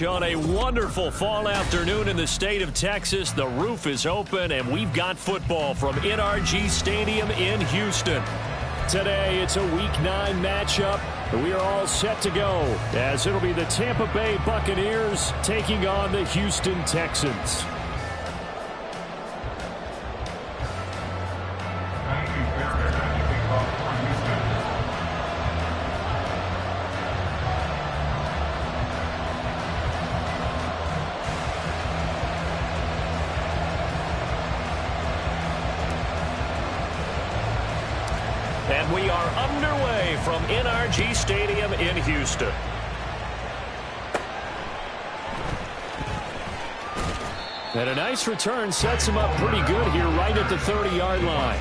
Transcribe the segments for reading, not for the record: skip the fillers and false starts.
On a wonderful fall afternoon in the state of Texas, the roof is open, and we've got football from NRG Stadium in Houston. Today, it's a Week 9 matchup. We are all set to go, as it'll be the Tampa Bay Buccaneers taking on the Houston Texans. And we are underway from NRG Stadium in Houston. And a nice return sets him up pretty good here right at the 30-yard line.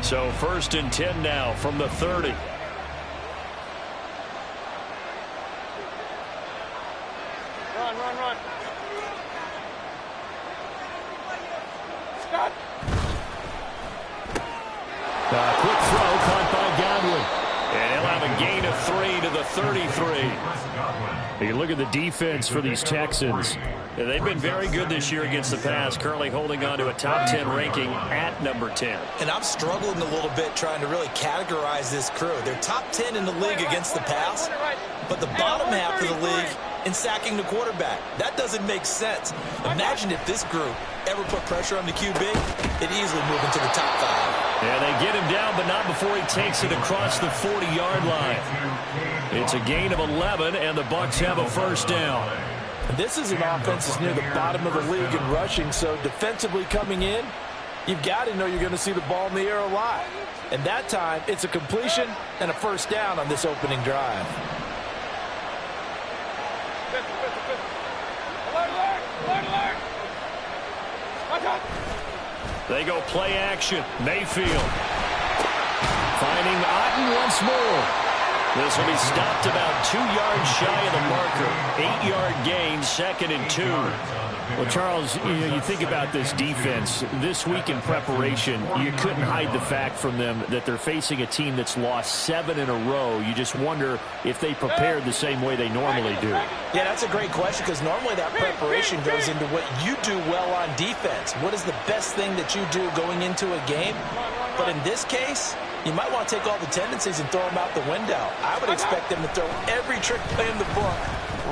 So 1st and 10 now from the 30. Quick throw caught by Godwin. And he'll have a gain of 3 to the 33. You look at the defense for these Texans. They've been very good this year against the pass, currently holding on to a top 10 ranking at number 10. And I'm struggling a little bit trying to really categorize this crew. They're top 10 in the league against the pass, but the bottom half of the league in sacking the quarterback. That doesn't make sense. Imagine if this group ever put pressure on the QB, it'd easily move into the top 5. Yeah, they get him down, but not before he takes it across the 40-yard line. It's a gain of 11, and the Bucs have a first down. This is an offense that's near the bottom of the league in rushing, so defensively coming in, you've got to know you're going to see the ball in the air a lot. And that time, it's a completion and a first down on this opening drive. They go play action. Mayfield finding Otten once more. This will be stopped about 2 yards shy of the marker. 8-yard gain, 2nd and 2. Well, Charles, you think about this defense. This week in preparation, you couldn't hide the fact from them that they're facing a team that's lost 7 in a row. You just wonder if they prepared the same way they normally do. Yeah, that's a great question, because normally that preparation goes into what you do well on defense. What is the best thing that you do going into a game? But in this case, you might want to take all the tendencies and throw them out the window. I would expect them to throw every trick play in the book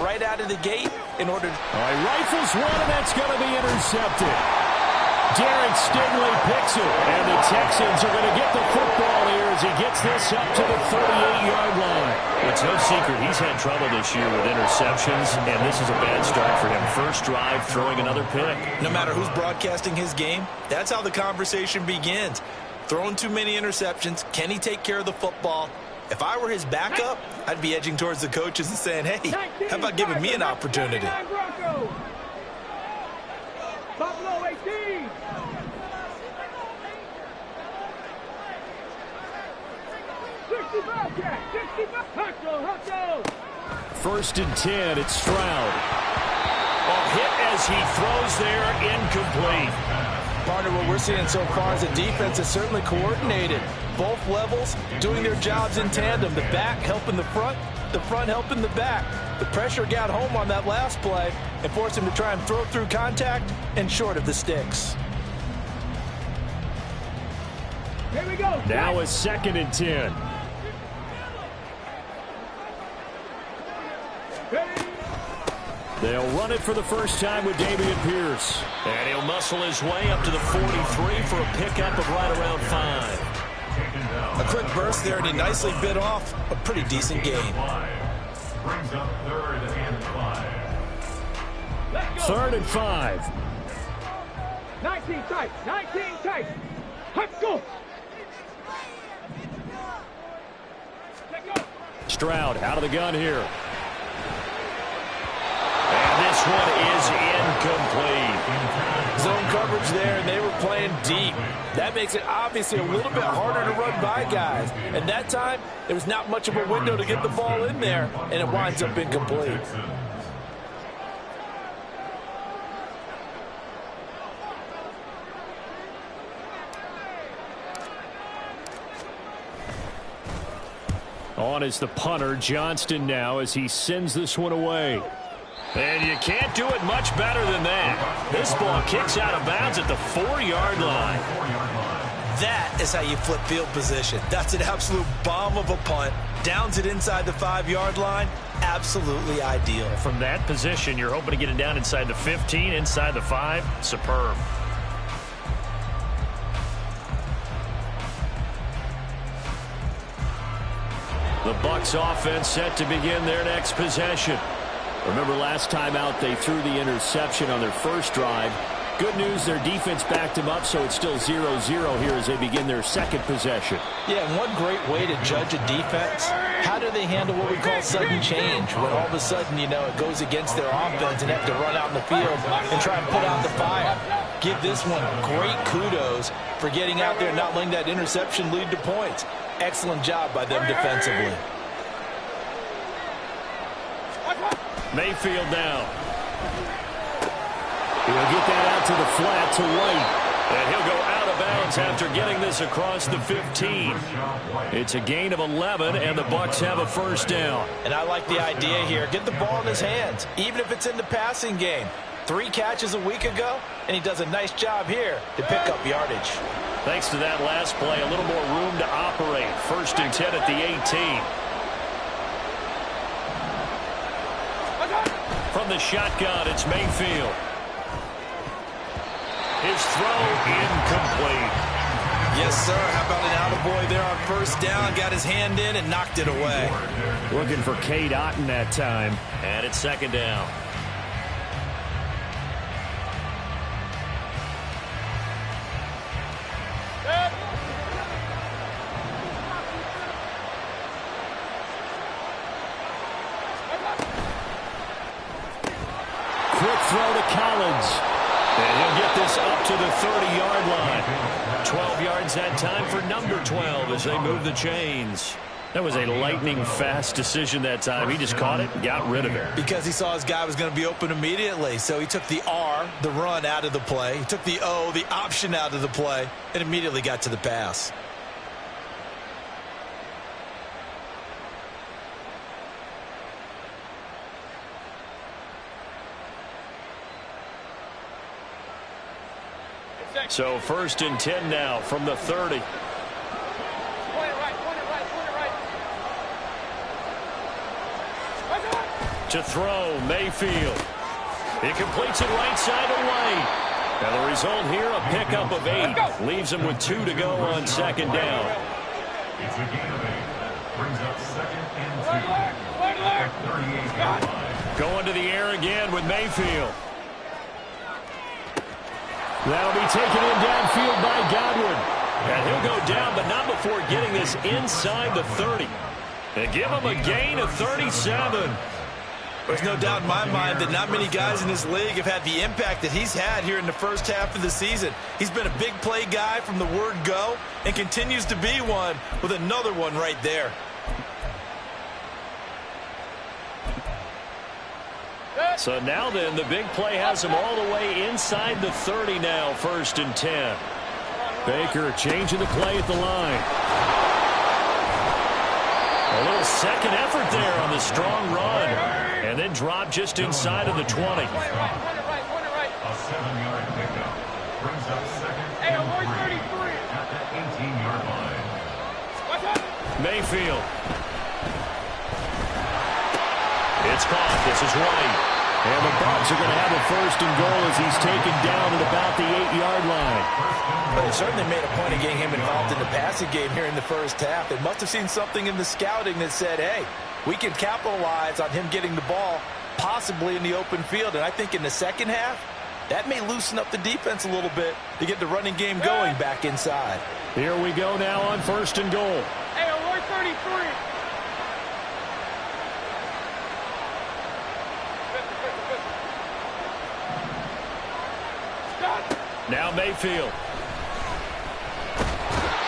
right out of the gate in order to... All right, rifles one, and that's going to be intercepted. Derek Stingley picks it, and the Texans are going to get the football here as he gets this up to the 38-yard line. It's no secret he's had trouble this year with interceptions, and this is a bad start for him. First drive, throwing another pick. No matter who's broadcasting his game, that's how the conversation begins. Throwing too many interceptions. Can he take care of the football? If I were his backup, I'd be edging towards the coaches and saying, hey, how about giving me an opportunity? Buffalo 18. First and 10, it's Stroud. A hit as he throws there, incomplete. Partner, what we're seeing so far is a defense that's certainly coordinated. Both levels doing their jobs in tandem. The back helping the front helping the back. The pressure got home on that last play and forced him to try and throw through contact and short of the sticks. Here we go. Now a 2nd and 10. They'll run it for the first time with Dameon Pierce. And he'll muscle his way up to the 43 for a pickup of right around 5. A quick burst there, and he nicely bit off a pretty decent gain. Brings up 3rd and 5. 3rd and 5. 19 tight. 19 tight. Let's go. Stroud out of the gun here. And this one is incomplete. Zone coverage there, and they were playing deep. That makes it obviously a little bit harder to run by guys. And that time, there was not much of a window to get the ball in there, and it winds up incomplete. On is the punter, Johnston, now as he sends this one away. And you can't do it much better than that. This ball kicks out of bounds at the 4-yard line. That is how you flip field position. That's an absolute bomb of a punt. Downs it inside the 5-yard line. Absolutely ideal. From that position, you're hoping to get it down inside the 15, inside the 5. Superb. The Bucs offense set to begin their next possession. Remember last time out they threw the interception on their first drive. Good news, their defense backed them up, so it's still 0-0 here as they begin their second possession. Yeah, and one great way to judge a defense, how do they handle what we call sudden change? When all of a sudden, you know, it goes against their offense and have to run out in the field and try and put out the fire. Give this one great kudos for getting out there and not letting that interception lead to points. Excellent job by them defensively. Mayfield now. He'll get that out to the flat to White. And he'll go out of bounds after getting this across the 15. It's a gain of 11, and the Bucs have a first down. And I like the idea here. Get the ball in his hands, even if it's in the passing game. 3 catches a week ago, and he does a nice job here to pick up yardage. Thanks to that last play, a little more room to operate. First and 10 at the 18. From the shotgun, it's Mayfield. His throw incomplete. Yes, sir. How about an attaboy there on first down? Got his hand in and knocked it away. Looking for Cade Otton that time. And it's second down. Quick throw to Collins. And he'll get this up to the 30-yard line. 12 yards that time for number 12 as they move the chains. That was a lightning-fast decision that time. He just caught it and got rid of it. Because he saw his guy was going to be open immediately. So he took the R, the run, out of the play. He took the O, the option, out of the play, and immediately got to the pass. So first and 10 now from the 30. To throw, Mayfield. He completes it right side away. And the result here, a pickup of 8. Leaves him with 2 to go on second down. It's a gain of 8. Brings up second and 2. 38-yard line. Going to the air again with Mayfield. That'll be taken in downfield by Godwin. And he'll go down, but not before getting this inside the 30. And give him a gain of 37. There's no doubt in my mind that not many guys in this league have had the impact that he's had here in the first half of the season. He's been a big play guy from the word go and continues to be one with another one right there. So now then, the big play has him all the way inside the 30 now, first and 10. Baker changing the play at the line. A little second effort there on the strong run. And then drop just inside of the 20. A 7-yard pickup. Brings up second and 3 at the 18-yard line. Mayfield. It's caught. This is right. And the Bucs are going to have a first and goal as he's taken down at about the 8-yard line. But it certainly made a point of getting him involved in the passing game here in the first half. They must have seen something in the scouting that said, hey, we can capitalize on him getting the ball possibly in the open field. And I think in the second half, that may loosen up the defense a little bit to get the running game going back inside. Here we go now on first and goal. Hey, alert 33. Now Mayfield.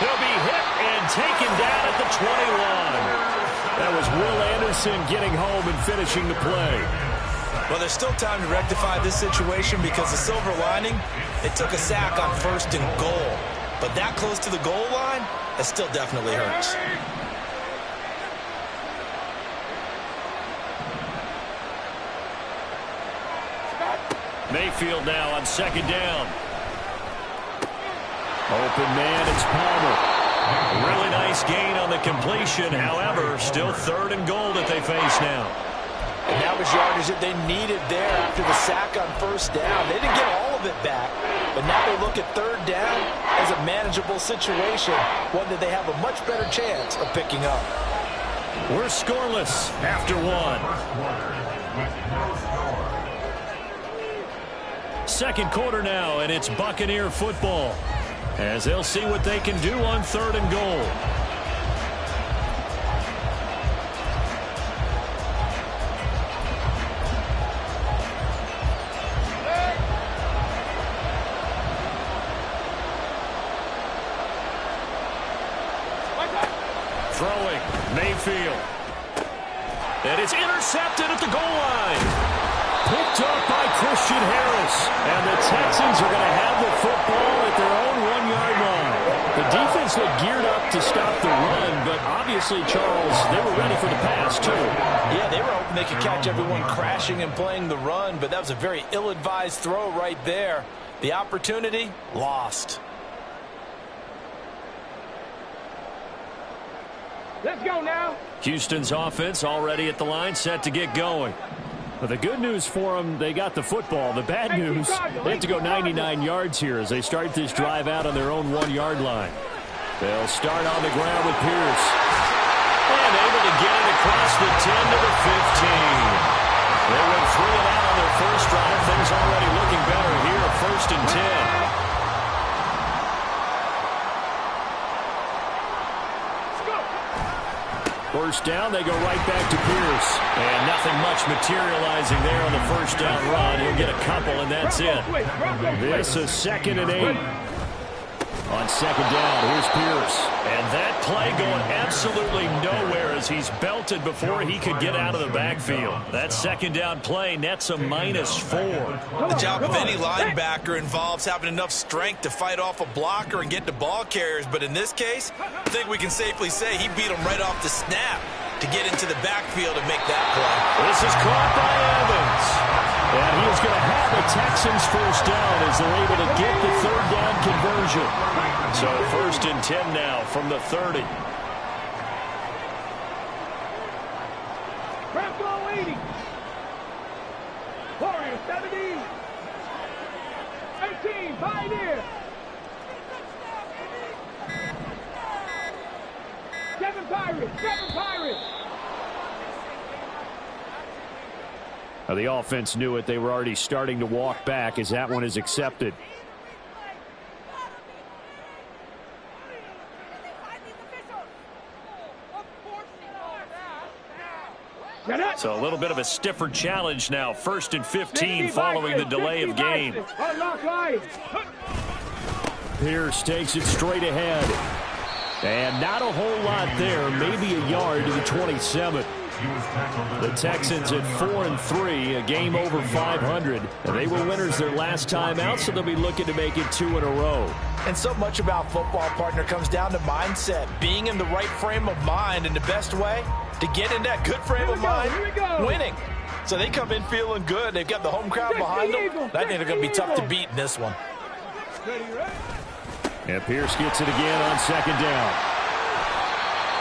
He'll be hit and taken down at the 21. That was Will Anderson getting home and finishing the play. Well, there's still time to rectify this situation because the silver lining, it took a sack on first and goal. But that close to the goal line, that still definitely hurts. Mayfield now on second down. Open man, it's Palmer. A really nice gain on the completion. However, still 3rd and goal that they face now. And that was yardage that they needed there after the sack on 1st down. They didn't get all of it back, but now they look at 3rd down as a manageable situation, one that they have a much better chance of picking up. We're scoreless after 1. Second quarter now, and it's Buccaneer football, as they'll see what they can do on 3rd and goal. Throwing, Mayfield. And it's intercepted at the goal line. Picked up by Christian Harris. And the Texans are going to have the football at their own 1-yard line. The defense looked geared up to stop the run, but obviously, Charles, they were ready for the pass, too. Yeah, they were hoping they could catch everyone crashing and playing the run, but that was a very ill-advised throw right there. The opportunity, lost. Let's go now. Houston's offense already at the line, set to get going. But the good news for them, they got the football. The bad news, they have to go 99 yards here as they start this drive out on their own 1-yard line. They'll start on the ground with Pierce. And able to get it across the 10 to the 15. They went 3 and out on their first drive. Things already looking better here, 1st and 10. First down, they go right back to Pierce. And nothing much materializing there on the first down run. He'll get a couple, and that's it. This is 2nd and 8. On second down, here's Pierce. And that play going absolutely nowhere as he's belted before he could get out of the backfield. That second down play nets a -4. The job of any linebacker involves having enough strength to fight off a blocker and get to ball carriers. But in this case, I think we can safely say he beat him right off the snap to get into the backfield and make that play. This is caught by Evans. And he is going to have the Texans first down as they're able to get the 3rd down conversion. So 1st and 10 now from the 30. Bravo 80. Warrior 70. 18. Pioneer. 7 Pirates. 7 Pirates. Now the offense knew it. They were already starting to walk back as that one is accepted. So a little bit of a stiffer challenge now. 1st and 15 following the delay of game. Pierce takes it straight ahead. And not a whole lot there. Maybe a yard to the 27. The Texans at 4-3, a game over 500. And they were winners their last time out, so they'll be looking to make it 2 in a row. And so much about football, partner, comes down to mindset. Being in the right frame of mind, and the best way to get in that good frame of mind, winning. So they come in feeling good. They've got the home crowd behind them. I think they're going to be tough to beat in this one. And Pierce gets it again on second down.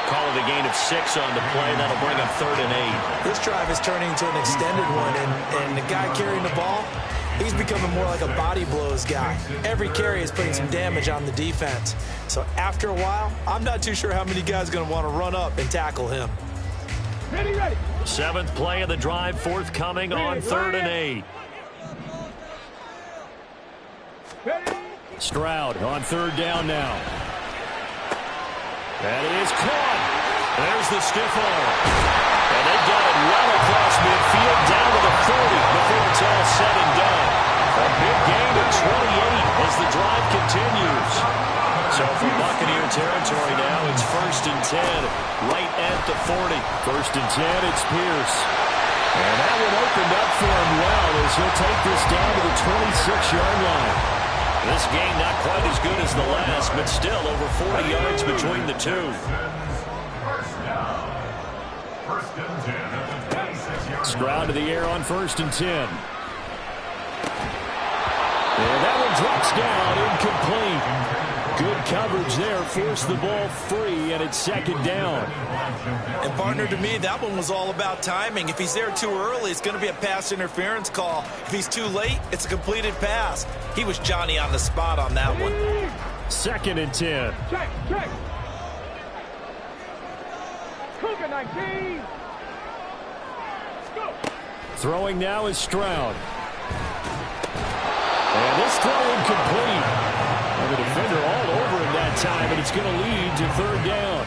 Call it a gain of 6 on the play. That'll bring up 3rd and 8. This drive is turning into an extended one, and the guy carrying the ball, he's becoming more like a body blows guy. Every carry is putting some damage on the defense. So after a while, I'm not too sure how many guys are going to want to run up and tackle him. Ready, ready. 7th play of the drive forthcoming on 3rd and 8. Ready. Stroud on 3rd down now. And it is caught. There's the stiff arm. And they got it well across midfield down to the 40 before it's all said and done. A big gain of 28 as the drive continues. So from Buccaneer territory now, it's 1st and 10, right at the 40. 1st and 10, it's Pierce. And that one opened up for him well as he'll take this down to the 26-yard line. This game not quite as good as the last, but still over 40 yards between the two. Stroud to the air on 1st and 10. drops down, incomplete. Good coverage there, forced the ball free, and it's second down. And partner, to me, that one was all about timing. If he's there too early, it's going to be a pass interference call. If he's too late, it's a completed pass. He was Johnny on the spot on that one. 2nd and 10. Check. Cougar 19. Go. Throwing now is Stroud. And this throw incomplete. And the defender all over him that time, and it's going to lead to 3rd down.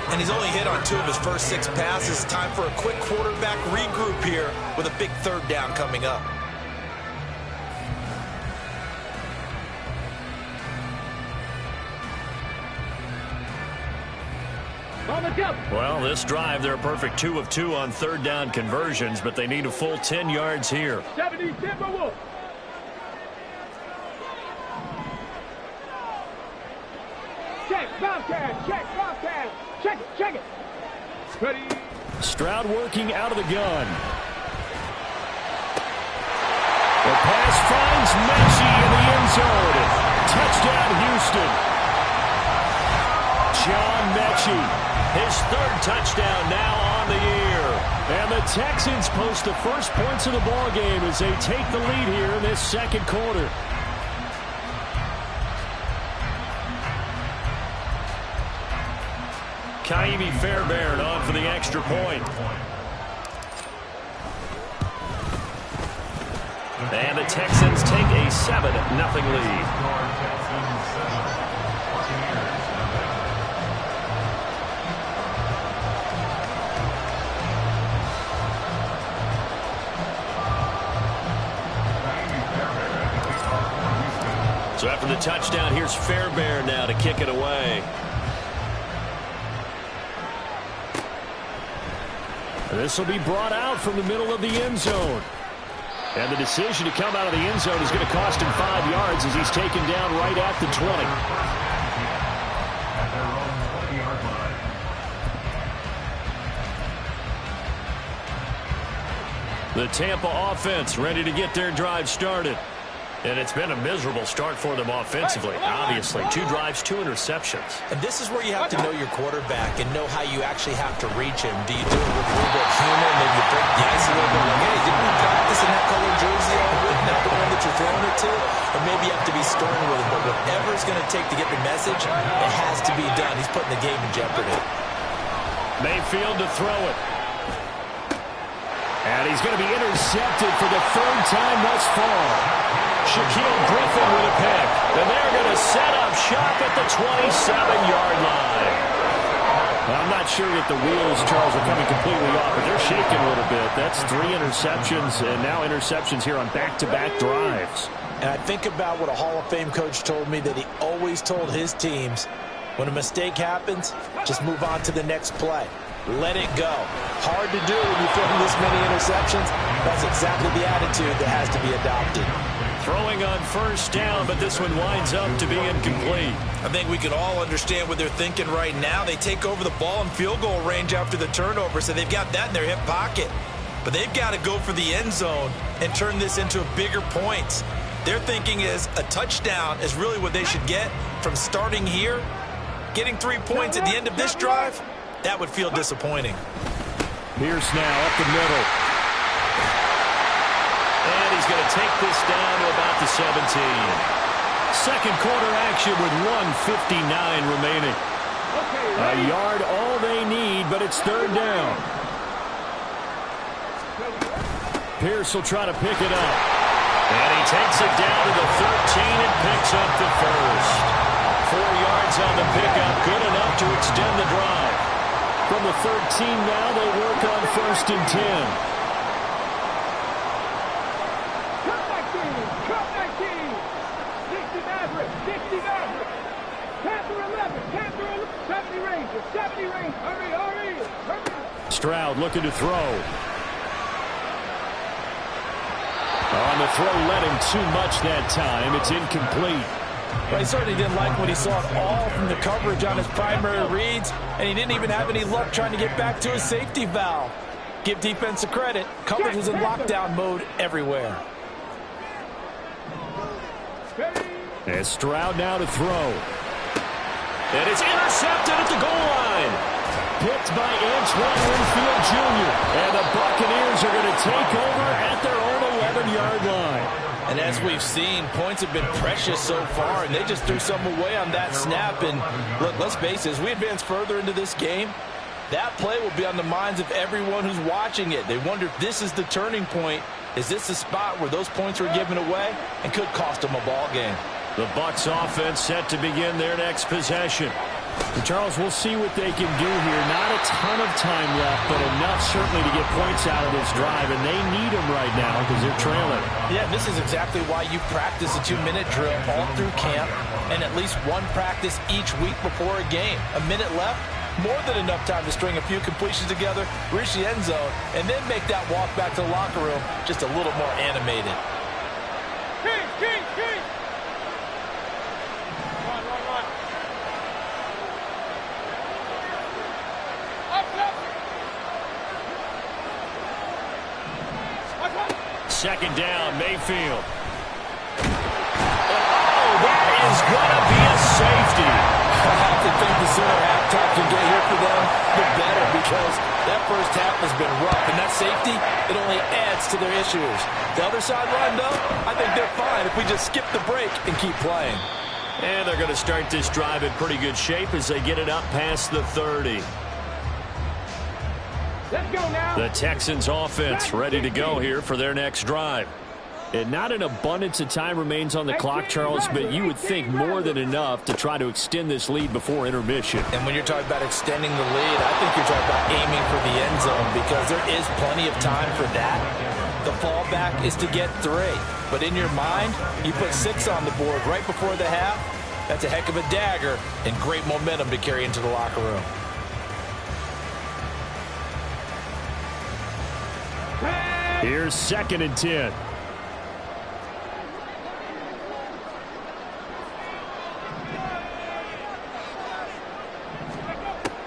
And he's only hit on 2 of his first 6 passes. Time for a quick quarterback regroup here with a big 3rd down coming up. Well, this drive, they're a perfect 2 of 2 on 3rd down conversions, but they need a full 10 yards here. 70 Timberwolves. Check, Bobcat, check it. Ready. Stroud working out of the gun. The pass finds Messi in the end zone. Touchdown, Houston. John Mechie, his 3rd touchdown now on the year. And the Texans post the first points of the ball game as they take the lead here in this 2nd quarter. Kaimi Fairbairn on for the extra point. And the Texans take a 7-0 lead. So after the touchdown, here's Fairbairn now to kick it away. This will be brought out from the middle of the end zone. And the decision to come out of the end zone is going to cost him 5 yards as he's taken down right at the 20. The Tampa offense ready to get their drive started. And it's been a miserable start for them offensively. Obviously, 2 drives, 2 interceptions. And this is where you have to know your quarterback and know how you actually have to reach him. Do you do it with a little bit of humor, maybe you break the ice a little bit, like, hey, didn't we practice in that colored jersey all week, not the one that you're throwing it to? Or maybe you have to be stern with him. But whatever it's going to take to get the message, it has to be done. He's putting the game in jeopardy. Mayfield to throw it. And he's going to be intercepted for the 3rd time thus far. Shaquille Griffin with a pick. And they're going to set up shop at the 27-yard line. I'm not sure that the wheels, Charles, are coming completely off, but they're shaking a little bit. That's 3 interceptions, and now interceptions here on back-to-back drives. And I think about what a Hall of Fame coach told me, that he always told his teams, when a mistake happens, just move on to the next play. Let it go. Hard to do when you throw this many interceptions. That's exactly the attitude that has to be adopted. Throwing on 1st down, but this one winds up to be incomplete. I think we can all understand what they're thinking right now. They take over the ball in field goal range after the turnover, so they've got that in their hip pocket. But they've got to go for the end zone and turn this into a bigger points. Their thinking is a touchdown is really what they should get from starting here. Getting 3 points at the end of this drive, that would feel disappointing. Pierce now up the middle. And he's going to take this down to about the 17. 2nd quarter action with 1:59 remaining. A yard all they need, but it's 3rd down. Pierce will try to pick it up. And he takes it down to the 13 and picks up the 1st. 4 yards on the pickup, good enough to extend the drive. From the 13 now, they work on 1st and 10. Stroud looking to throw. On the throw, led him too much that time. It's incomplete. Well, he certainly didn't like what he saw all from the coverage on his primary reads, and he didn't even have any luck trying to get back to his safety valve. Give defense a credit. Coverage was in lockdown mode everywhere. And Stroud now to throw. And it's intercepted at the goal line. Picked by Antoine Winfield Jr. And the Buccaneers are going to take over at their own 11-yard line. And as we've seen, points have been precious so far, and they just threw some away on that snap. And look, let's face it, as we advance further into this game, that play will be on the minds of everyone who's watching it. They wonder if this is the turning point. Is this the spot where those points were given away and could cost them a ball game? The Bucs offense set to begin their next possession. And Charles, we'll see what they can do here. Not a ton of time left, but enough certainly to get points out of this drive, and they need them right now because they're trailing. Yeah, this is exactly why you practice a 2-minute drill all through camp and at least one practice each week before a game. A minute left, more than enough time to string a few completions together, reach the end zone, and then make that walk back to the locker room just a little more animated. King. Run. Second down, Mayfield. Oh, that is going to be a safety. I have to think the sooner halftime can get here for them, the better, because that first half has been rough, and that safety, it only adds to their issues. The other sideline, though, I think they're fine if we just skip the break and keep playing. And they're going to start this drive in pretty good shape as they get it up past the 30. Let's go now. The Texans offense ready to go here for their next drive. And not an abundance of time remains on the clock, Charles, but you would think more than enough to try to extend this lead before intermission. And when you're talking about extending the lead, I think you're talking about aiming for the end zone because there is plenty of time for that. The fallback is to get 3. But in your mind, you put 6 on the board right before the half. That's a heck of a dagger and great momentum to carry into the locker room. Here's 2nd and 10.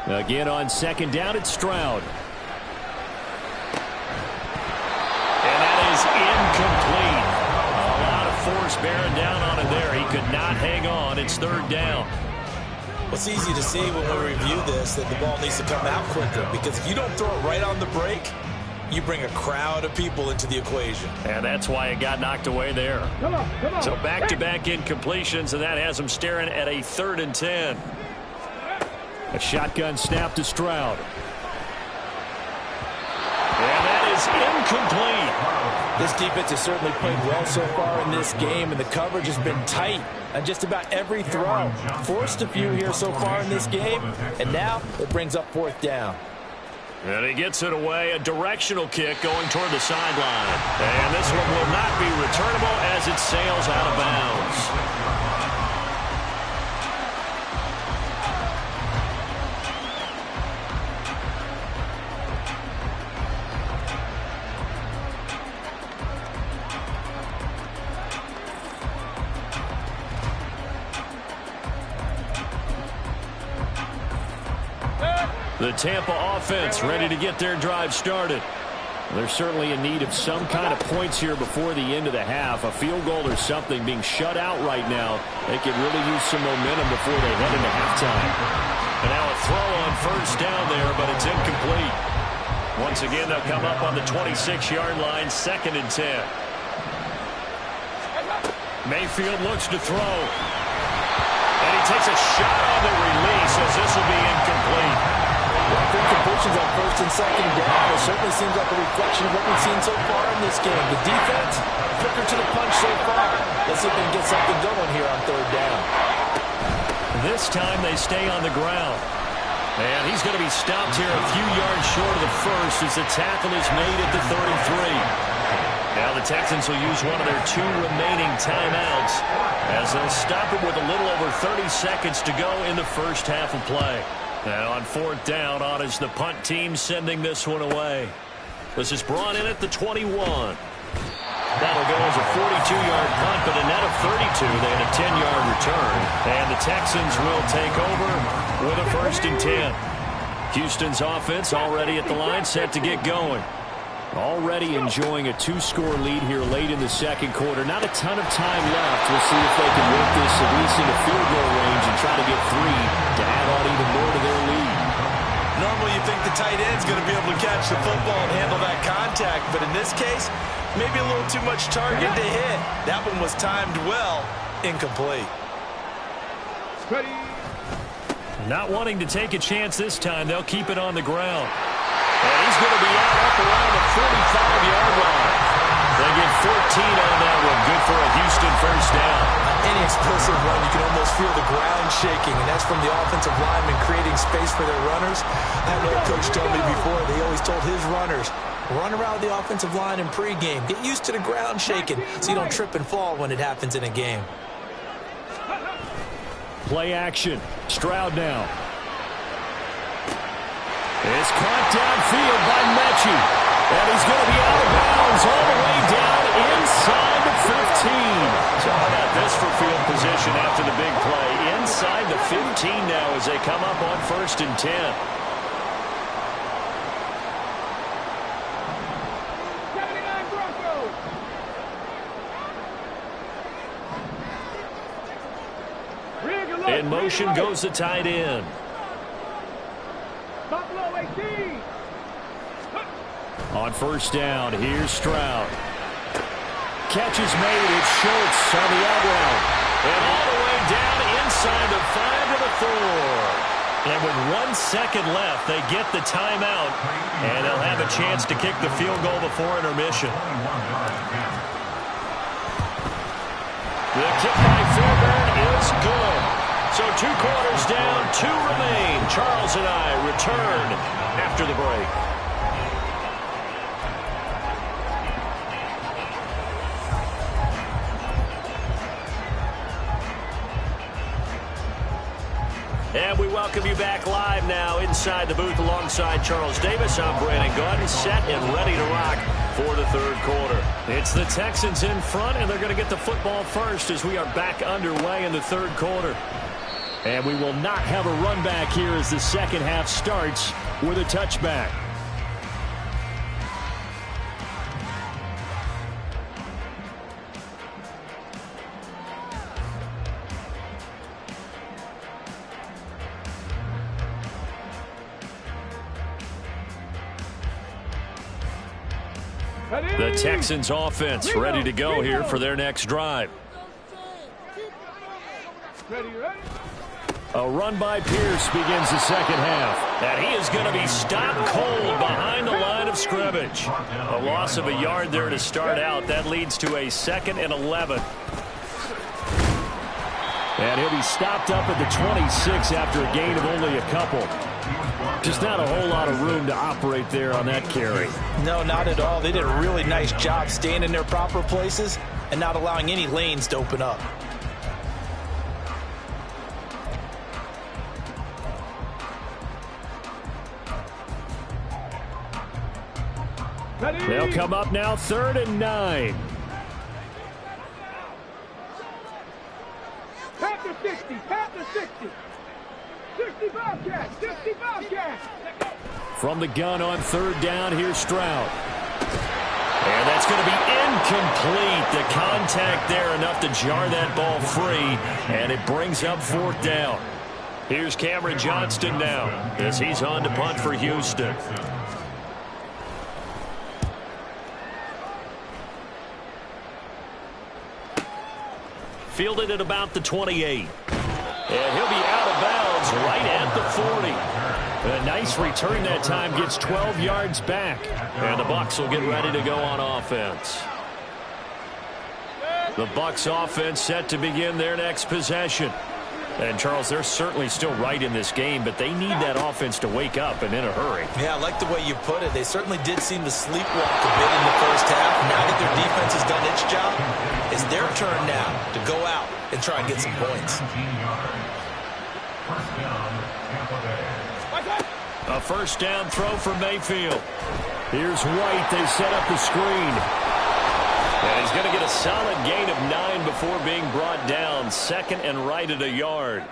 Again on 2nd down, it's Stroud. And that is incomplete. A lot of force bearing down on him there. He could not hang on. It's 3rd down. Well, it's easy to see when we review this that the ball needs to come out quicker because if you don't throw it right on the break, you bring a crowd of people into the equation. And that's why it got knocked away there. Come on. So back-to-back incompletions, and that has them staring at a 3rd and 10. A shotgun snap to Stroud. And that is incomplete. This defense has certainly played well so far in this game, and the coverage has been tight on just about every throw. Forced a few here so far in this game, and now it brings up 4th down. And he gets it away, a directional kick going toward the sideline. And this one will not be returnable as it sails out of bounds. The Tampa offense ready to get their drive started. They're certainly in need of some kind of points here before the end of the half. A field goal or something. Being shut out right now, they could really use some momentum before they head into halftime. And now a throw on 1st down there, but it's incomplete. Once again, they'll come up on the 26-yard line, 2nd and 10. Mayfield looks to throw. And he takes a shot on the release as this will be incomplete. Well, completions on 1st and 2nd down. It certainly seems like a reflection of what we've seen so far in this game. The defense, quicker to the punch so far. Let's see if they can get something going here on 3rd down. This time they stay on the ground. And he's going to be stopped here a few yards short of the first as the tackle is made at the 33. Now the Texans will use one of their 2 remaining timeouts as they'll stop it with a little over 30 seconds to go in the first half of play. Now on 4th down, on is the punt team sending this one away. This is brought in at the 21. That'll go as a 42-yard punt, but a net of 32. They had a 10-yard return. And the Texans will take over with a 1st and 10. Houston's offense already at the line, set to get going. Already enjoying a 2-score lead here late in the second quarter. Not a ton of time left. We'll see if they can work this at least into field goal range and try to get 3 to add on even more to their lead. Normally you think the tight end's going to be able to catch the football and handle that contact, but in this case, maybe a little too much target to hit. That one was timed well, incomplete. Ready. Not wanting to take a chance this time, they'll keep it on the ground. And he's going to be out up around the 45-yard line. They get 14 on that one. Good for a Houston first down. Any explosive run, you can almost feel the ground shaking, and that's from the offensive linemen creating space for their runners. I had another coach tell me before, they always told his runners, run around the offensive line in pregame. Get used to the ground shaking so you don't trip and fall when it happens in a game. Play action. Stroud now. It's caught downfield by Mechie. And he's going to be out of bounds all the way down inside the 15. So how about this for field position after the big play? Inside the 15 now as they come up on 1st and 10. 79 Broncos. In motion goes the tight end. Buffalo 18. On 1st down, here's Stroud. Catch is made. It's Schultz on the out route. And all the way down inside the 5 to the 4. And with 1 second left, they get the timeout. And they'll have a chance to kick the field goal before intermission. The kick by Fairbairn is good. So 2 quarters down, 2 remain. Charles and I return after the break. And we welcome you back live now inside the booth alongside Charles Davis. I'm Brandon Gunn, set and ready to rock for the 3rd quarter. It's the Texans in front, and they're going to get the football first as we are back underway in the 3rd quarter. And we will not have a run back here as the second half starts with a touchback. The Texans offense ready to go here for their next drive. Ready. A run by Pierce begins the second half. And he is going to be stopped cold behind the line of scrimmage. A loss of a yard there to start out. That leads to a 2nd and 11. And he'll be stopped up at the 26 after a gain of only a couple. Just not a whole lot of room to operate there on that carry. No, not at all. They did a really nice job staying in their proper places and not allowing any lanes to open up. They'll come up now 3rd and 9. Panther 60. Panther 60. 65 catch. 65 catch. From the gun on 3rd down, here's Stroud. And that's going to be incomplete. The contact there enough to jar that ball free, and it brings up 4th down. Here's Cameron Johnston now as he's on to punt for Houston. Fielded at about the 28. And he'll be out of bounds right at the 40. A nice return that time, gets 12 yards back. And the Bucs will get ready to go on offense. The Bucs offense set to begin their next possession. And, Charles, they're certainly still right in this game, but they need that offense to wake up and in a hurry. Yeah, I like the way you put it. They certainly did seem to sleepwalk a bit in the first half. Now that their defense has done its job, it's their turn now to go out and try and get some points. A 1st down throw for Mayfield. Here's White. They set up the screen. And he's going to get a solid gain of 9 before being brought down. 2nd and right at a yard.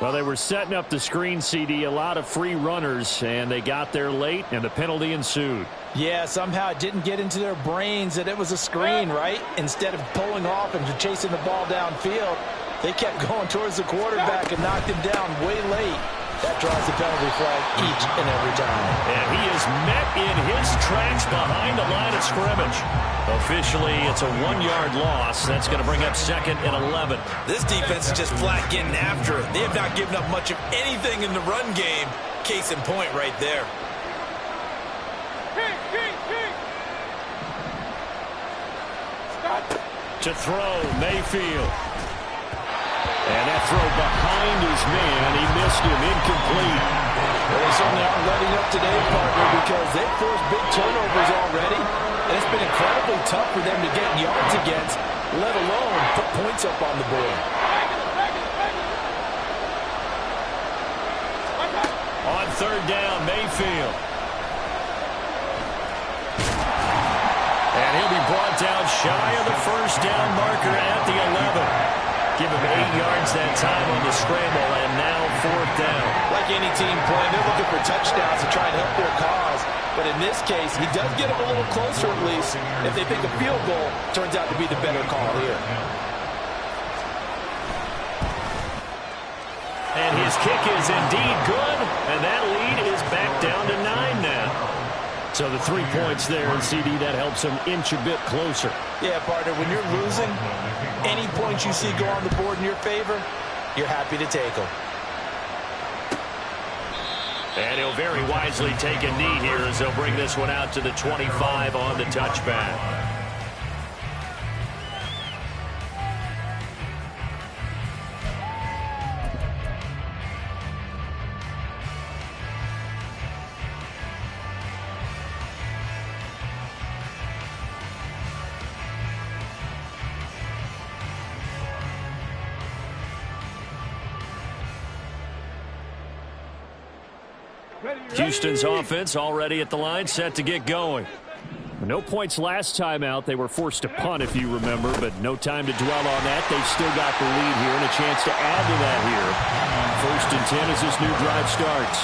Well, they were setting up the screen, CD, a lot of free runners, and they got there late, and the penalty ensued. Yeah, somehow it didn't get into their brains that it was a screen, right? Instead of pulling off and chasing the ball downfield, they kept going towards the quarterback and knocked him down way late. That draws the penalty flag each and every time. And he is met in his tracks behind the line of scrimmage. Officially, it's a 1-yard loss. That's going to bring up 2nd and 11. This defense is just flat getting after it. They have not given up much of anything in the run game. Case in point right there. To throw, Mayfield. And that throw behind his man. He missed him, incomplete. Well, they certainly aren't letting up today, partner, because they've forced big turnovers already. And it's been incredibly tough for them to get yards against, let alone put points up on the board. On 3rd down, Mayfield. And he'll be brought down shy of the 1st down marker at the 11. Give him 8 yards that time on the scramble, and now 4th down. Like any team playing, they're looking for touchdowns to try and help their cause. But in this case, he does get them a little closer at least. If they think a field goal turns out to be the better call here. And his kick is indeed good, and that lead is back down to 9 now. So the 3 points there, and CD, that helps him inch a bit closer. Yeah, partner, when you're losing, any points you see go on the board in your favor, you're happy to take them. And he'll very wisely take a knee here as they'll bring this one out to the 25 on the touchback. Houston's offense already at the line, set to get going. No points last time out. They were forced to punt, if you remember, but no time to dwell on that. They've still got the lead here and a chance to add to that here. 1st and 10 as this new drive starts.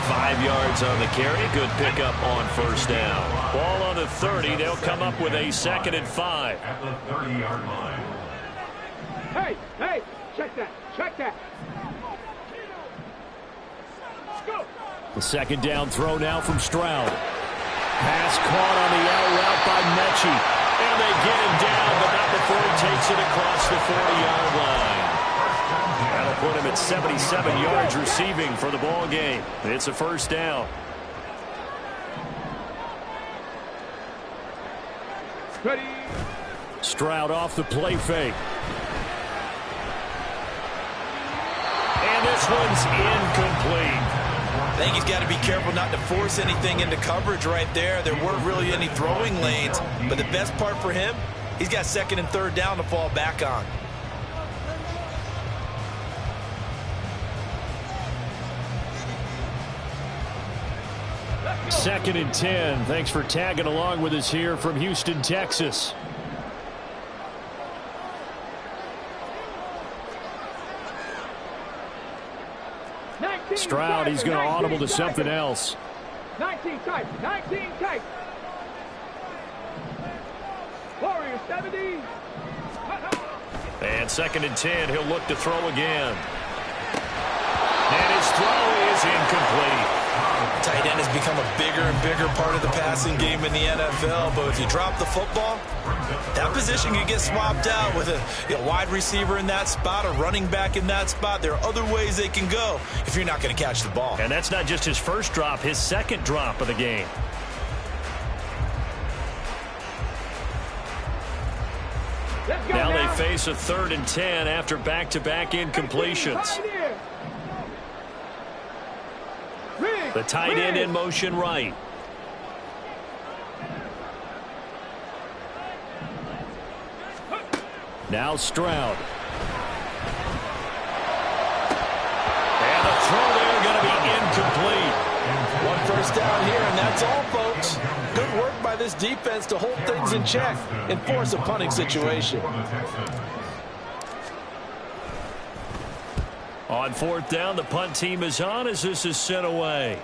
5 yards on the carry. Good pickup on 1st down. Ball on the 30. They'll come up with a 2nd and 5. At the 30-yard line. Hey, check that, check that. Go. The 2nd down throw now from Stroud. Pass caught on the out route by Mechie. And they get him down, but not before he takes it across the 40-yard line. That'll put him at 77 yards receiving for the ball game. It's a 1st down. Ready. Stroud off the play fake. And this one's incomplete. I think he's got to be careful not to force anything into coverage right there. There weren't really any throwing lanes, but the best part for him, he's got 2nd and 3rd down to fall back on. Second and 10. Thanks for tagging along with us here from Houston, Texas. Stroud, he's going to audible to something else. 19 tight, 19 tight. Warriors 70. And 2nd and 10, he'll look to throw again. And his throw is incomplete. Tight end has become a bigger and bigger part of the passing game in the NFL, but if you drop the football, that position can get swapped out with a wide receiver in that spot, a running back in that spot. There are other ways they can go if you're not going to catch the ball. And that's not just his 1st drop, his 2nd drop of the game. Now they face a 3rd and 10 after back-to-back incompletions. The tight end in motion right. Now Stroud. And the throw there going to be incomplete. 1 1st down here, and that's all, folks. Good work by this defense to hold things in check and force a punting situation. On fourth down, the punt team is on as this is sent away.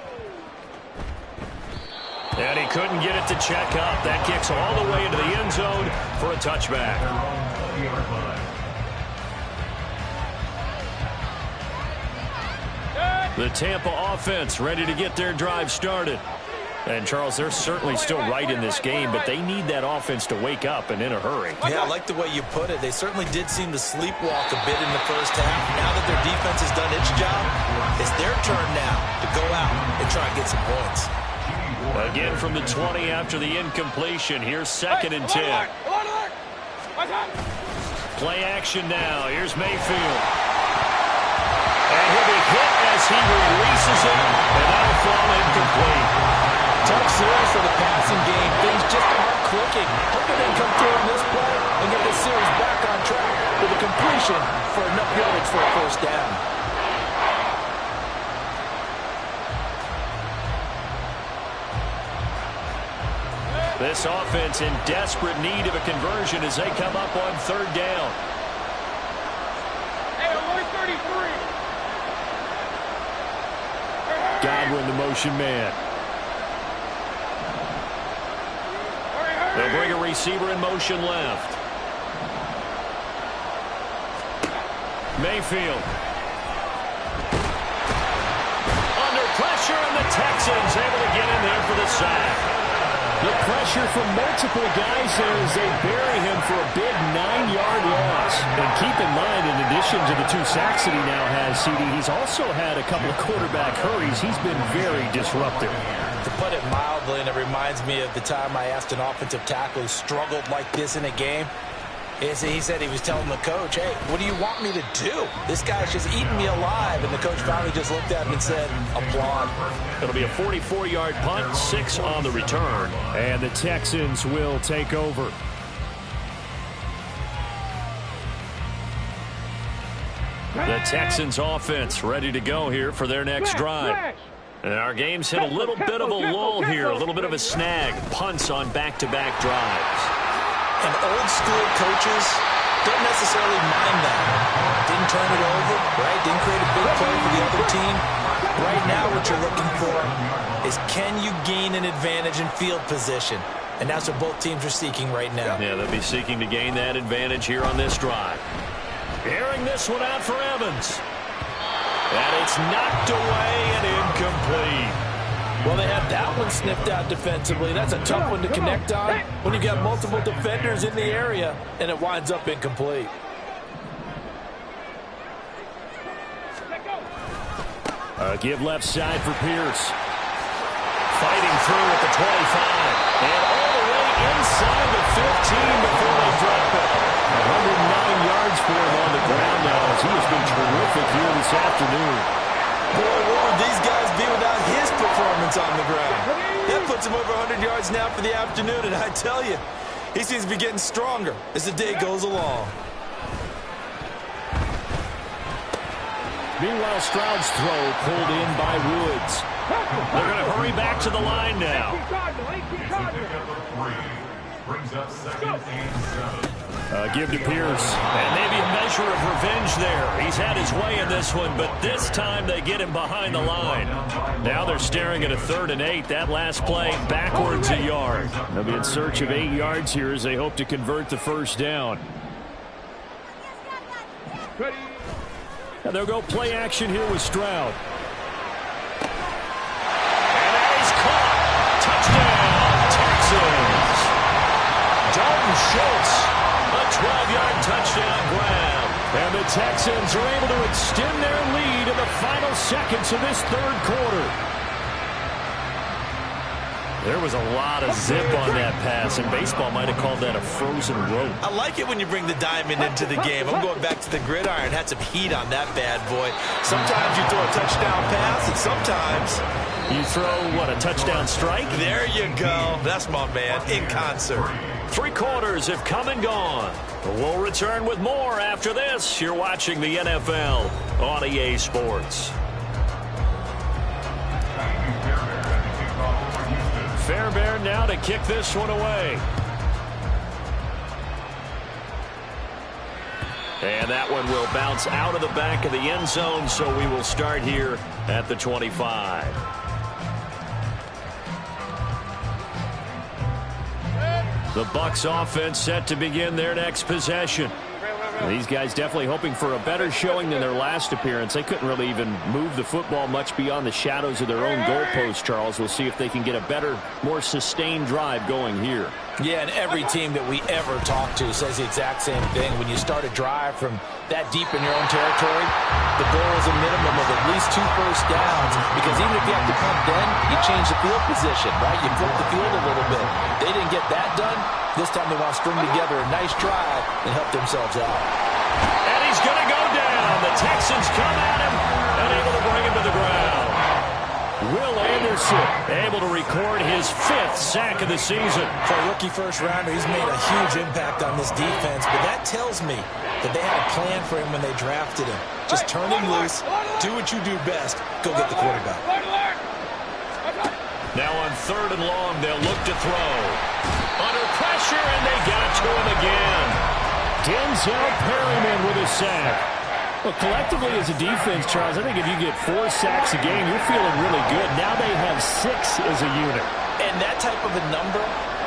And he couldn't get it to check up. That kicks all the way into the end zone for a touchback. The Tampa offense ready to get their drive started. And, Charles, they're certainly still right in this game, but they need that offense to wake up and in a hurry. Yeah, I like the way you put it. They certainly did seem to sleepwalk a bit in the first half. Now that their defense has done its job, it's their turn now to go out and try and get some points. Again from the 20 after the incompletion. Here's 2nd and 10. Play action now. Here's Mayfield. And he'll be hit as he releases it, and that'll fall incomplete. Tough series for the passing game. Things just aren't clicking. Hoping they can come through in this play and get the series back on track with a completion for enough yardage for a first down. This offense in desperate need of a conversion as they come up on 3rd down. Hey, 133. Godwin, the motion man. They'll bring a receiver in motion left. Mayfield. Under pressure, and the Texans able to get in there for the sack. The pressure from multiple guys there as they bury him for a big 9-yard loss. And keep in mind, in addition to the 2 sacks that he now has, CD, he's also had a couple of quarterback hurries. He's been very disruptive. To put it mildly, and it reminds me of the time I asked an offensive tackle who struggled like this in a game. He said he was telling the coach, hey, what do you want me to do? This guy's just eating me alive. And the coach finally just looked at him and said, applaud. It'll be a 44-yard punt, 6 on the return. And the Texans will take over. The Texans offense ready to go here for their next drive. And our game's hit a little bit of a lull here, a little bit of a snag. Punts on back-to-back drives. And old-school coaches don't necessarily mind that. Didn't turn it over, right? Didn't create a big play for the other team. Right now what you're looking for is can you gain an advantage in field position? And that's what both teams are seeking right now. Yeah, they'll be seeking to gain that advantage here on this drive. Airing this one out for Evans. And it's knocked away and incomplete. Well, they had that one sniffed out defensively. That's a tough one to connect on when you got multiple defenders in the area, and it winds up incomplete. Give left side for Pierce. Fighting through at the 25. And all the way inside the 15 before they drop it. 109 yards for him on the ground now as he has been terrific here this afternoon. Boy, what would these guys be without his performance on the ground? That puts him over 100 yards now for the afternoon, and I tell you, he seems to be getting stronger as the day goes along. Meanwhile, Stroud's throw pulled in by Woods. They're going to hurry back to the line now. Brings up 2nd and 7. Give to Pierce. And maybe a measure of revenge there. He's had his way in this one, but this time they get him behind the line. Now they're staring at a 3rd and 8. That last play backwards a yard. They'll be in search of 8 yards here as they hope to convert the first down. And they'll go play action here with Stroud. And that is caught. Touchdown, Texans. Dalton Schultz, a 12-yard touchdown grab. And the Texans are able to extend their lead in the final seconds of this 3rd quarter. There was a lot of zip on that pass, and baseball might have called that a frozen rope. I like it when you bring the diamond into the game. I'm going back to the gridiron. Had some heat on that bad boy. Sometimes you throw a touchdown pass, and sometimes you throw, what, a touchdown strike? There you go. That's my man, in concert. 3 quarters have come and gone. We'll return with more after this. You're watching the NFL on EA Sports. Fairbairn now to kick this one away. And that one will bounce out of the back of the end zone, so we will start here at the 25. The Bucs offense set to begin their next possession. These guys definitely hoping for a better showing than their last appearance. They couldn't really even move the football much beyond the shadows of their own goalpost, Charles. We'll see if they can get a better, more sustained drive going here. Yeah, and every team that we ever talk to says the exact same thing. When you start a drive from that deep in your own territory, the goal is a minimum of at least 2 first downs, because even if you have to punt then, you change the field position, right? You flip the field a little bit. They didn't get that done. This time they want to string together a nice drive and help themselves out. And he's going to go down. The Texans come at him and able to bring him to the ground. Will Anderson able to record his 5th sack of the season. For a rookie first-rounder, he's made a huge impact on this defense, but that tells me that they had a plan for him when they drafted him. Just turn him loose, do what you do best, go get the quarterback. Now on 3rd and long, they'll look to throw. Under pressure, and they got to him again. Denzel Perryman with a sack. Well, collectively as a defense, Charles, I think if you get 4 sacks a game, you're feeling really good. Now they have 6 as a unit. And that type of a number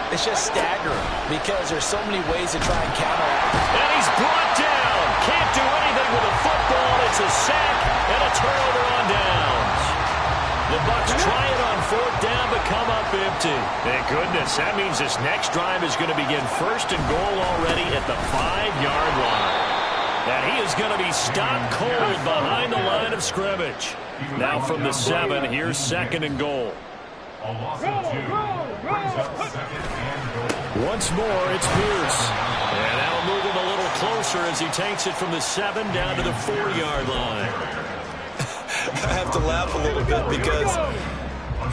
is just staggering because there's so many ways to try and counter it. And he's brought down. Can't do anything with a football. It's a sack and a turnover on downs. The Bucs try it on 4th down, but come up empty. Thank goodness. That means this next drive is going to begin 1st and goal already at the 5-yard line. And he is going to be stopped cold behind the line of scrimmage. Now from the 7, here's 2nd and goal. A loss of 2 brings up 2nd and goal. Once more, it's Pierce. And that'll move him a little closer as he takes it from the 7 down to the 4-yard line. I have to laugh a little bit because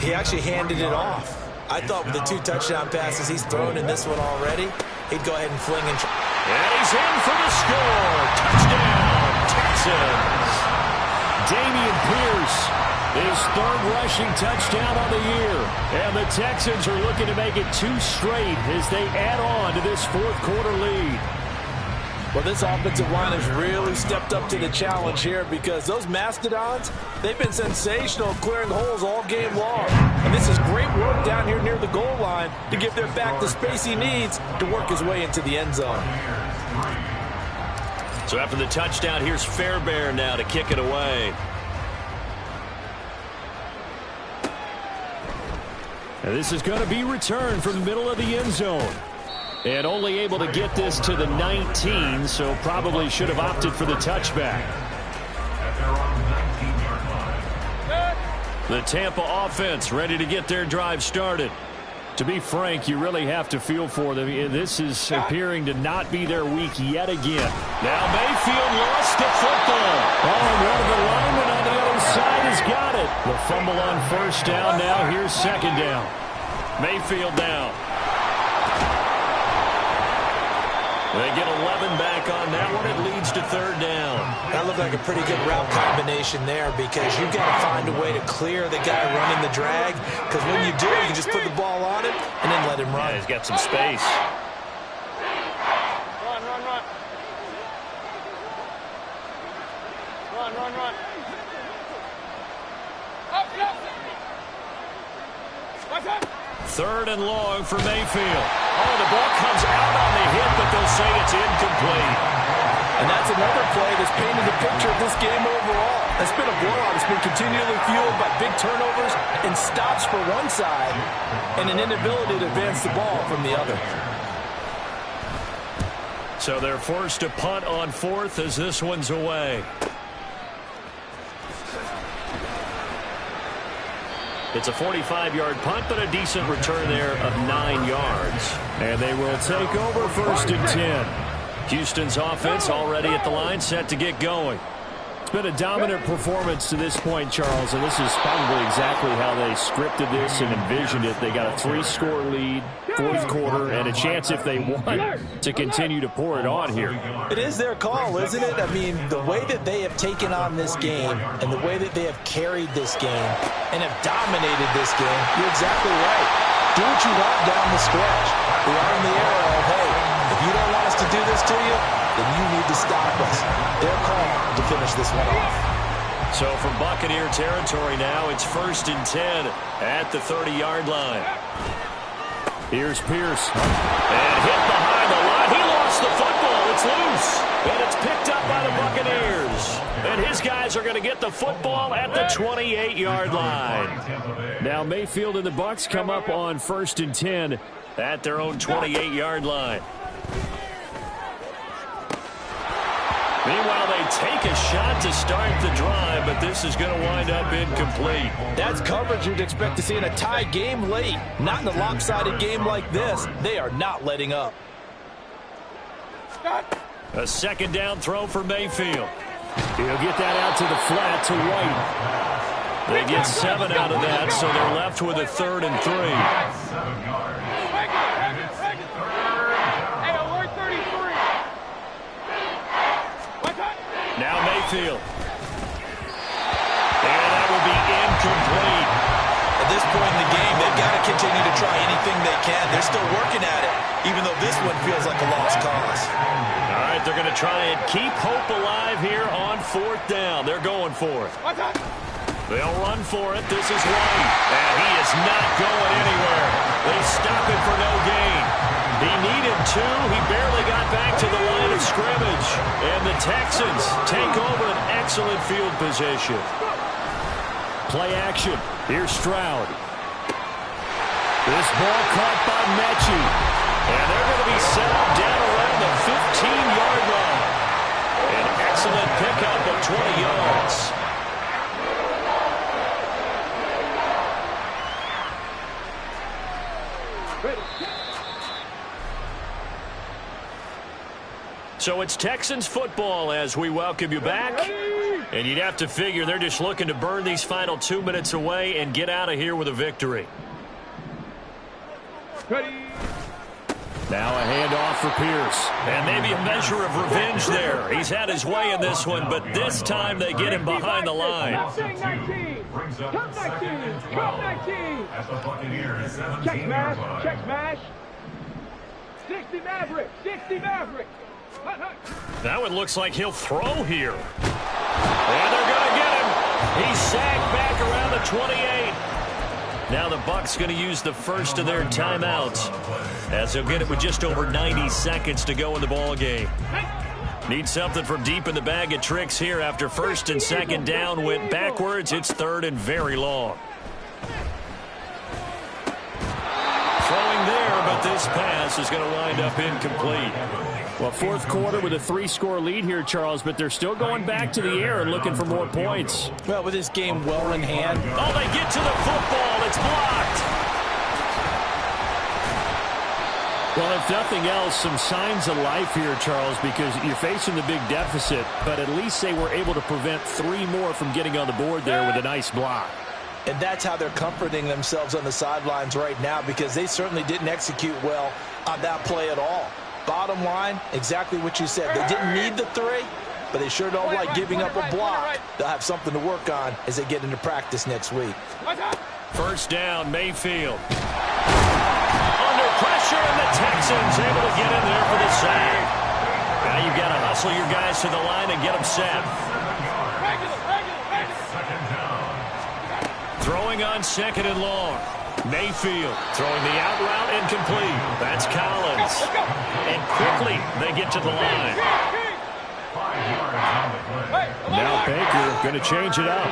he actually handed it off. I thought with the 2 touchdown passes he's thrown in this one already, he'd go ahead and fling and try. And he's in for the score. Touchdown, Texans. Dameon Pierce, his 3rd rushing touchdown on the year. And the Texans are looking to make it 2 straight as they add on to this 4th quarter lead. Well, this offensive line has really stepped up to the challenge here because those Mastodons, they've been sensational clearing holes all game long. And this is great work down here near the goal line to give their back the space he needs to work his way into the end zone. So after the touchdown, here's Fairbairn now to kick it away. And this is going to be returned from the middle of the end zone. And only able to get this to the 19, so probably should have opted for the touchback. At their own 19-yard line. The Tampa offense ready to get their drive started. To be frank, you really have to feel for them. This is appearing to not be their week yet again. Now Mayfield lost the football. Oh, and one of the linemen on the other side has got it. The fumble on 1st down. Now here's 2nd down. Mayfield down. They get 11 back on that one. It leads to 3rd down. That looked like a pretty good route combination there because you've got to find a way to clear the guy running the drag, because when you do, you can just put the ball on him and then let him run. Yeah, he's got some space. Run, run, run. Run, run, run. Up, up. Watch out. 3rd and long for Mayfield. Oh, the ball comes out on the hit, but they'll say it's incomplete. And that's another play that's painted the picture of this game overall. It's been a blowout. It's been continually fueled by big turnovers and stops for one side and an inability to advance the ball from the other. So they're forced to punt on 4th as this one's away. It's a 45-yard punt, but a decent return there of 9 yards. And they will take over 1st and 10. Houston's offense already at the line, set to get going. It's been a dominant performance to this point, Charles, and this is probably exactly how they scripted this and envisioned it. They got a 3-score lead, 4th quarter, and a chance if they want to continue to pour it on here. It is their call, isn't it? I mean, the way that they have taken on this game and the way that they have carried this game and have dominated this game, you're exactly right. Do what you want down the stretch. We are in the era of, hey, if you don't want us to to do this to you, then you need to stop us. They're called to finish this one off. So from Buccaneer territory now, it's 1st and 10 at the 30-yard line. Here's Pierce. And hit behind the line. He lost the football. It's loose. And it's picked up by the Buccaneers. And his guys are going to get the football at the 28-yard line. Now Mayfield and the Bucs come up on 1st and 10 at their own 28-yard line. Meanwhile, they take a shot to start the drive, but this is going to wind up incomplete. That's coverage you'd expect to see in a tie game late. Not in a lopsided game like this. They are not letting up. A 2nd down throw for Mayfield. He'll get that out to the flat to White. They get 7 out of that, so they're left with a 3rd and 3. 7 yards. Now Mayfield. And that will be incomplete. At this point in the game, they've got to continue to try anything they can. They're still working at it, even though this one feels like a lost cause. All right, they're going to try and keep hope alive here on 4th down. They're going for it. They'll run for it. This is White. And he is not going anywhere. They stop him for no gain. He needed 2. He barely got back to the line of scrimmage. And the Texans take over an excellent field position. Play action. Here's Stroud. This ball caught by Mechie. And they're going to be set up down around the 15-yard line. An excellent pickup of 20 yards. So it's Texans football as we welcome you back. And you'd have to figure they're just looking to burn these final 2 minutes away and get out of here with a victory. Now a handoff for Pierce. And maybe a measure of revenge there. He's had his way in this one, but this time they get him behind the line. Brings up 2nd and 12 at the Buccaneers 17-yard line. Check smash. 60 Maverick. 60 Maverick. Now it looks like he'll throw here. And they're going to get him. He's sagged back around the 28. Now the Bucs going to use the first of their timeouts as they'll get it with just over 90 seconds to go in the ball game. Need something from deep in the bag of tricks here after 1st and 2nd down went backwards. It's 3rd and very long. Throwing there, but this pass is going to wind up incomplete. Well, 4th quarter with a 3-score lead here, Charles, but they're still going back to the air and looking for more points. Well, with this game well in hand. Oh, they get to the football. It's blocked. Well, if nothing else, some signs of life here, Charles, because you're facing the big deficit, but at least they were able to prevent 3 more from getting on the board there with a nice block. And that's how they're comforting themselves on the sidelines right now, because they certainly didn't execute well on that play at all. Bottom line, exactly what you said. They didn't need the 3, but they sure don't like giving up a block. They'll have something to work on as they get into practice next week. 1st down, Mayfield. Under pressure, and the Texans able to get in there for the sack. Now you've got to hustle your guys to the line and get them set. Throwing on 2nd and long. Mayfield throwing the out route incomplete. That's Collins. And quickly they get to the line. 5 yards on the play. Now Baker going to change it up.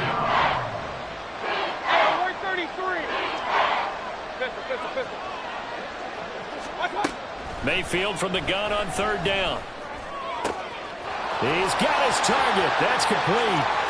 Mayfield from the gun on 3rd down. He's got his target. That's complete.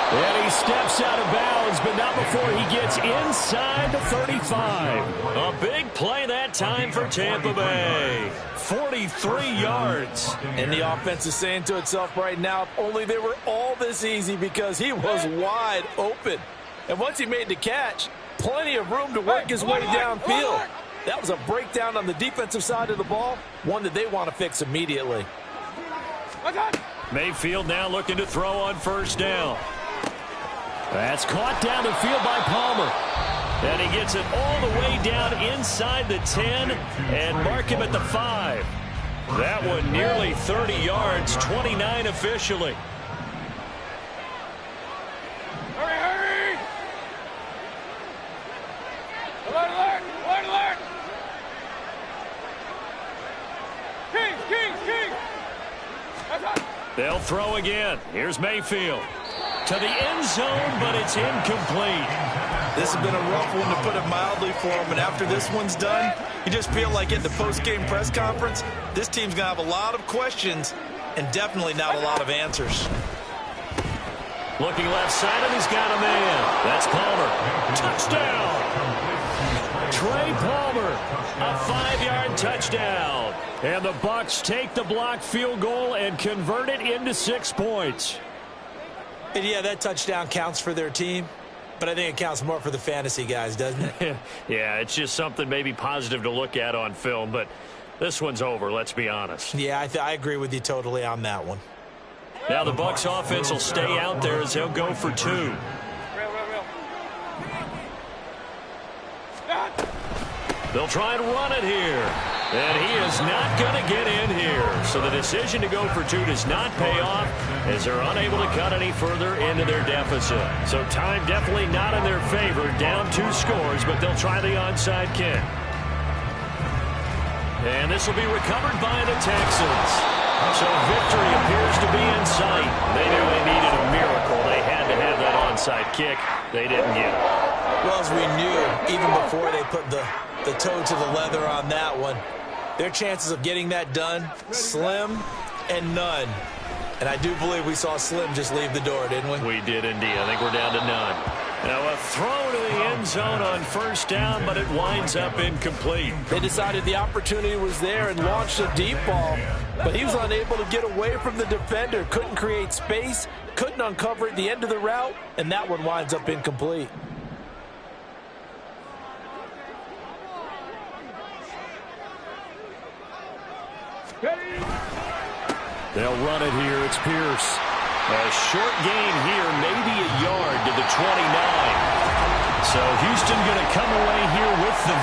And he steps out of bounds, but not before he gets inside the 35. A big play that time for Tampa Bay. 43 yards. And the offense is saying to itself right now, if only they were all this easy, because he was wide open. And once he made the catch, plenty of room to work his way downfield. That was a breakdown on the defensive side of the ball, one that they want to fix immediately. Mayfield now looking to throw on 1st down. That's caught down the field by Palmer. And he gets it all the way down inside the 10 and mark him at the 5. That one nearly 30 yards, 29 officially. Hurry, hurry! Alert, alert! Alert, alert! King! That's right. They'll throw again. Here's Mayfield. To the end zone, but it's incomplete. This has been a rough one, to put it mildly, for him. And after this one's done, you just feel like at the post-game press conference, this team's going to have a lot of questions and definitely not a lot of answers. Looking left side, and he's got a man. That's Palmer. Touchdown! Trey Palmer, a 5-yard touchdown. And the Bucs take the blocked field goal and convert it into 6 points. And yeah, that touchdown counts for their team, but I think it counts more for the fantasy guys, doesn't it? Yeah, it's just something maybe positive to look at on film, but this one's over, let's be honest. Yeah, I agree with you totally on that one. Now the Bucs offense will stay out there as they'll go for 2. Real. They'll try and run it here. And he is not going to get in here. So the decision to go for 2 does not pay off as they're unable to cut any further into their deficit. So time definitely not in their favor. Down 2 scores, but they'll try the onside kick. And this will be recovered by the Texans. So victory appears to be in sight. They knew they needed a miracle. They had to have that onside kick. They didn't get it. Well, as we knew, even before they put the toe to the leather on that one, their chances of getting that done, slim and none. And I do believe we saw Slim just leave the door, didn't we? We did indeed. I think we're down to none. Now a throw to the end zone on first down, but it winds up incomplete. They decided the opportunity was there and launched a deep ball, but he was unable to get away from the defender, couldn't create space, couldn't uncover at the end of the route, and that one winds up incomplete. They'll run it here. It's Pierce. A short gain here, maybe a yard to the 29. So Houston going to come away here with the